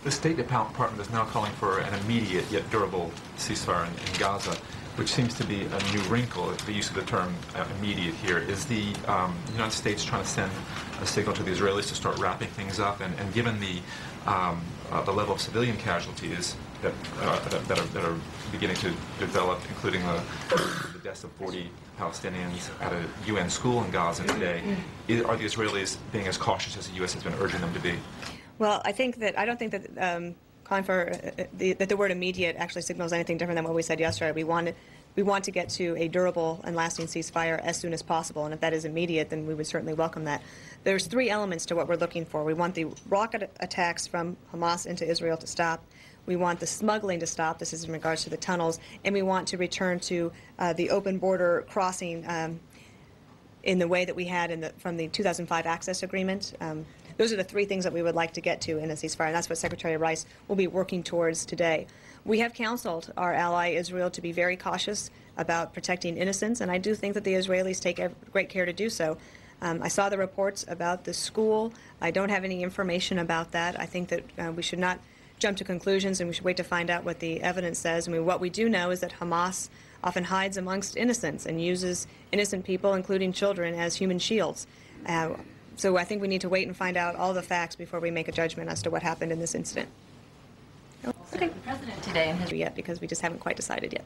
The State Department is now calling for an immediate yet durable ceasefire in Gaza, which seems to be a new wrinkle, the use of the term immediate here. Is the United States trying to send a signal to the Israelis to start wrapping things up? And given the level of civilian casualties that are beginning to develop, including the deaths of 40 Palestinians at a UN school in Gaza today, are the Israelis being as cautious as the U.S. has been urging them to be? Well, I don't think that calling for that the word immediate actually signals anything different than what we said yesterday. We want to get to a durable and lasting ceasefire as soon as possible, and if that is immediate, then we would certainly welcome that. There's three elements to what we're looking for. We want the rocket attacks from Hamas into Israel to stop. We want the smuggling to stop. This is in regards to the tunnels, and we want to return to the open border crossing in the way that we had from the 2005 access agreement. Those are the three things that we would like to get to in a ceasefire, and that's what Secretary Rice will be working towards today. We have counseled our ally Israel to be very cautious about protecting innocents, and I do think that the Israelis take great care to do so. I saw the reports about the school. I don't have any information about that. I think that we should not jump to conclusions, and we should wait to find out what the evidence says. I mean, what we do know is that Hamas often hides amongst innocents and uses innocent people, including children, as human shields. So I think we need to wait and find out all the facts before we make a judgment as to what happened in this incident. Okay. The president today in his yet because we just haven't quite decided yet.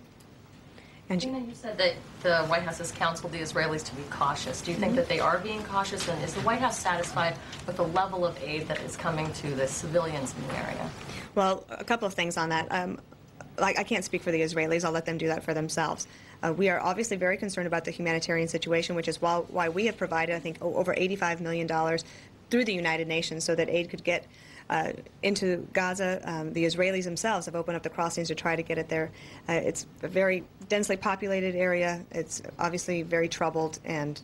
And Gina, you said that the White House has counseled the Israelis to be cautious. Do you think that they are being cautious, and is the White House satisfied with the level of aid that is coming to the civilians in the area? Well, a couple of things on that. I can't speak for the Israelis. I'll let them do that for themselves. We are obviously very concerned about the humanitarian situation, which is why we have provided, I think, over $85 million through the United Nations so that aid could get into Gaza. The Israelis themselves have opened up the crossings to try to get it there. It's a very densely populated area. It's obviously very troubled, and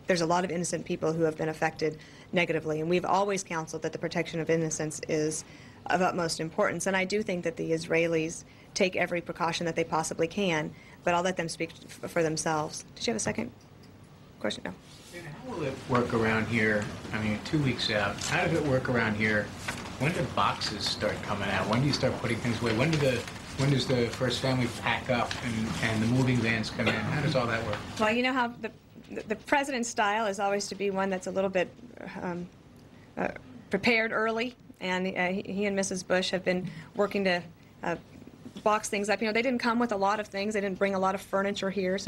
there's a lot of innocent people who have been affected negatively. And we've always counseled that the protection of innocents is of utmost importance. And I do think that the Israelis take every precaution that they possibly can, but I'll let them speak for themselves. Did you have a second question? No. How will it work around here? I mean, 2 weeks out. How does it work around here? When do boxes start coming out? When do you start putting things away? When does the first family pack up and the moving vans come in? How does all that work? Well, you know how the president's style is always to be one that's a little bit prepared early, and he and Mrs. Bush have been working to box things up. You know, they didn't come with a lot of things. They didn't bring a lot of furniture here, so